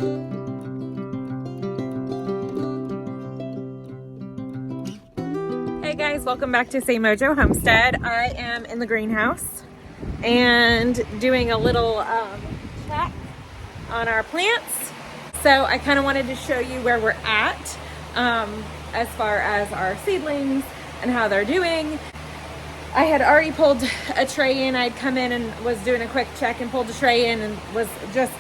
Hey guys, welcome back to Say Mojo Homestead. I am in the greenhouse and doing a little check on our plants. So I kind of wanted to show you where we're at as far as our seedlings and how they're doing. I had already pulled a tray in. I'd come in and was doing a quick check and pulled a tray in and was just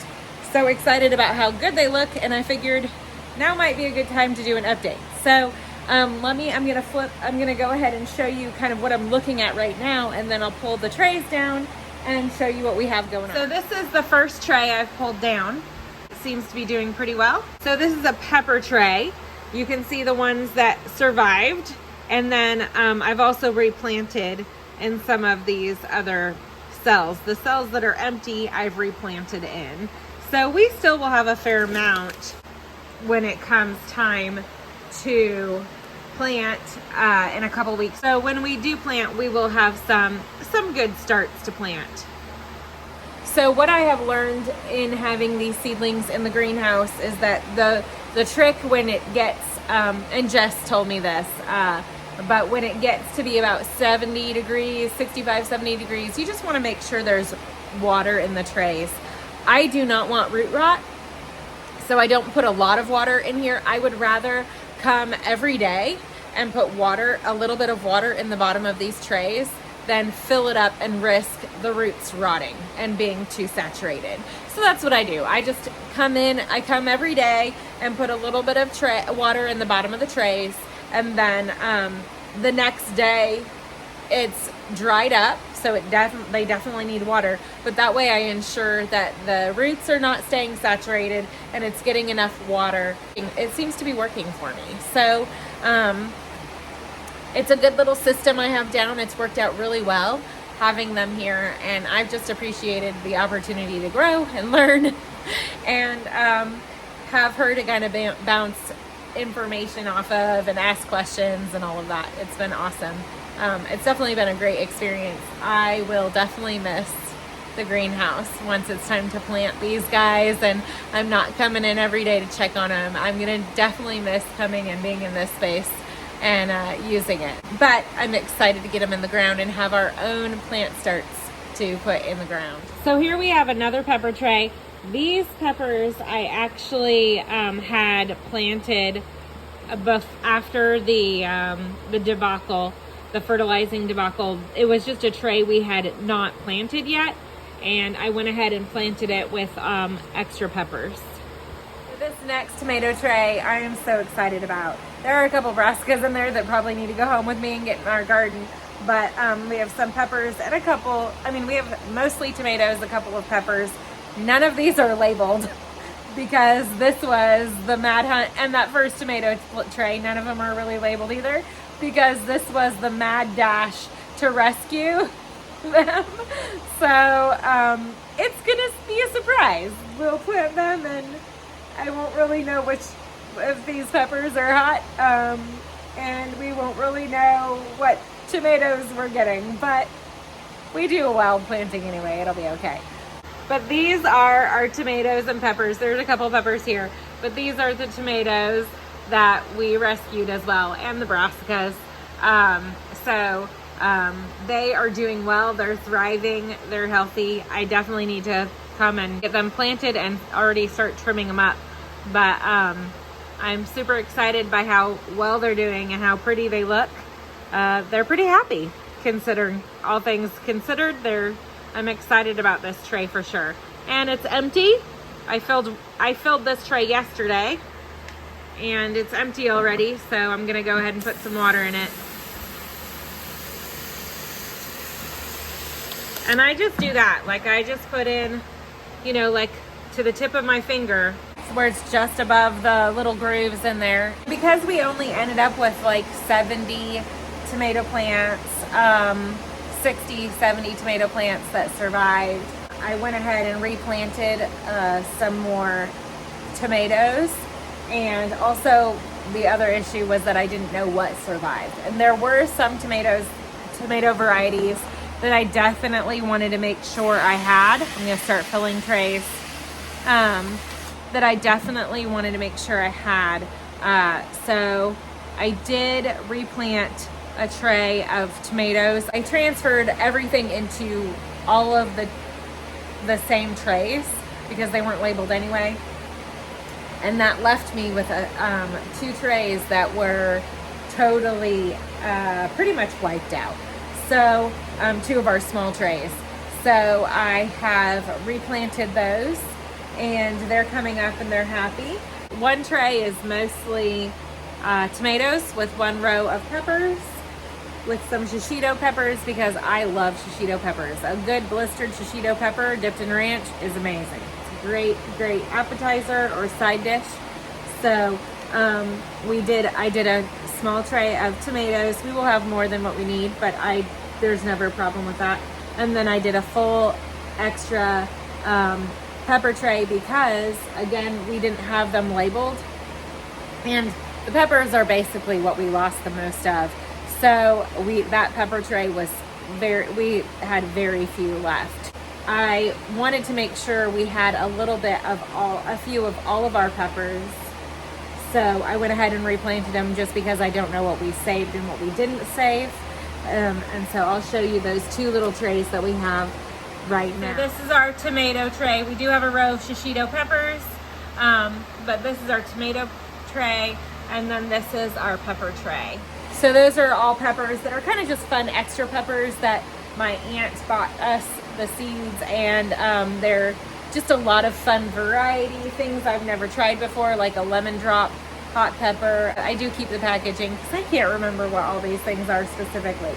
so excited about how good they look, and I figured now might be a good time to do an update. So I'm gonna go ahead and show you kind of what I'm looking at right now, and then I'll pull the trays down and show you what we have going on. So this is the first tray I've pulled down. It seems to be doing pretty well. So this is a pepper tray. You can see the ones that survived, and then I've also replanted in some of these other cells. The cells that are empty, I've replanted in. So we still will have a fair amount when it comes time to plant in a couple weeks. So when we do plant, we will have some good starts to plant. So what I have learned in having these seedlings in the greenhouse is that the trick when it gets, and Jess told me this, but when it gets to be about 70 degrees, 65, 70 degrees, you just want to make sure there's water in the trays. I do not want root rot, so I don't put a lot of water in here. I would rather come every day and put water, a little bit of water in the bottom of these trays, than fill it up and risk the roots rotting and being too saturated. So that's what I do. I just come every day and put a little bit of water in the bottom of the trays, and then the next day it's dried up, so they definitely need water, but that way I ensure that the roots are not staying saturated and it's getting enough water. It seems to be working for me. So it's a good little system I have down. It's worked out really well having them here, and I've just appreciated the opportunity to grow and learn and have her to kind of bounce information off of and ask questions and all of that. It's been awesome. It's definitely been a great experience. I will definitely miss the greenhouse once it's time to plant these guys, and I'm not coming in every day to check on them. I'm gonna definitely miss coming and being in this space and using it. But I'm excited to get them in the ground and have our own plant starts to put in the ground. So here we have another pepper tray. These peppers I actually had planted after the debacle, the fertilizing debacle. It was just a tray we had not planted yet, and I went ahead and planted it with extra peppers. This next tomato tray I am so excited about. There are a couple brassicas in there that probably need to go home with me and get in our garden, but we have some peppers and we have mostly tomatoes, a couple of peppers. None of these are labeled because this was the Mad Hunt, and that first tomato tray, none of them are really labeled either, because this was the mad dash to rescue them. So it's gonna be a surprise. We'll plant them and I won't really know which of these peppers are hot, and we won't really know what tomatoes we're getting, but we do a wild planting anyway. It'll be okay. But these are our tomatoes and peppers. There's a couple peppers here, but these are the tomatoes that we rescued as well, and the brassicas. They are doing well. They're thriving. They're healthy. I definitely need to come and get them planted and already start trimming them up. But I'm super excited by how well they're doing and how pretty they look. They're pretty happy, considering all things considered. I'm excited about this tray for sure. And it's empty. I filled this tray yesterday, and it's empty already, so I'm gonna go ahead and put some water in it. And I just do that, like I just put in, like to the tip of my finger, where it's just above the little grooves in there. Because we only ended up with like 70 tomato plants, 60, 70 tomato plants that survived, I went ahead and replanted some more tomatoes. And also the other issue was that I didn't know what survived. And there were some tomato varieties that I definitely wanted to make sure I had. I'm gonna start filling trays. that I definitely wanted to make sure I had. So I did replant a tray of tomatoes. I transferred everything into all of the same trays because they weren't labeled anyway. And that left me with 2 trays that were totally pretty much wiped out. So 2 of our small trays. So I have replanted those and they're coming up and they're happy. 1 tray is mostly tomatoes with 1 row of peppers with some shishito peppers because I love shishito peppers. A good blistered shishito pepper dipped in ranch is amazing. It's a great appetizer or side dish. So I did a small tray of tomatoes. We will have more than what we need, but there's never a problem with that. And then I did a full extra pepper tray because, again, we didn't have them labeled. And the peppers are basically what we lost the most of. So that pepper tray was we had very few left. I wanted to make sure we had a few of all of our peppers. So I went ahead and replanted them just because I don't know what we saved and what we didn't save. And so I'll show you those 2 little trays that we have right now. So this is our tomato tray. We do have a row of shishito peppers, but this is our tomato tray, and then this is our pepper tray. So those are all peppers that are kind of just fun extra peppers that my aunt bought us the seeds, and they're just a lot of fun variety things I've never tried before, like a lemon drop hot pepper. I do keep the packaging because I can't remember what all these things are specifically.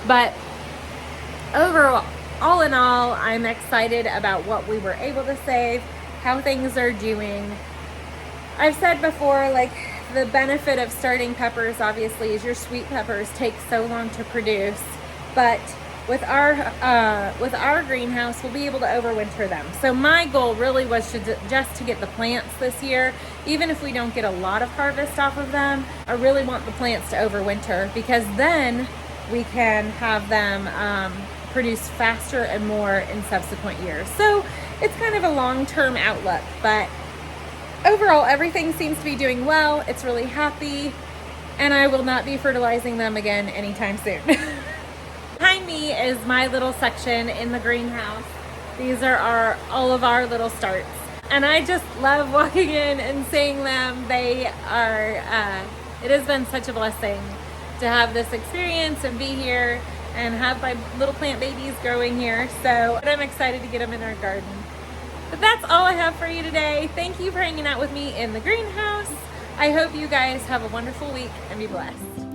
But overall, all in all, I'm excited about what we were able to save, how things are doing. I've said before, like, the benefit of starting peppers obviously is your sweet peppers take so long to produce, but with our greenhouse, we'll be able to overwinter them. So my goal really was just to get the plants this year. Even if we don't get a lot of harvest off of them, I really want the plants to overwinter because then we can have them produce faster and more in subsequent years. So it's kind of a long-term outlook, but overall, everything seems to be doing well. It's really happy, and I will not be fertilizing them again anytime soon. Behind me is my little section in the greenhouse. These are all of our little starts, and I just love walking in and seeing them. They are, it has been such a blessing to have this experience and be here and have my little plant babies growing here. So I'm excited to get them in our garden. But that's all I have for you today. Thank you for hanging out with me in the greenhouse. I hope you guys have a wonderful week and be blessed.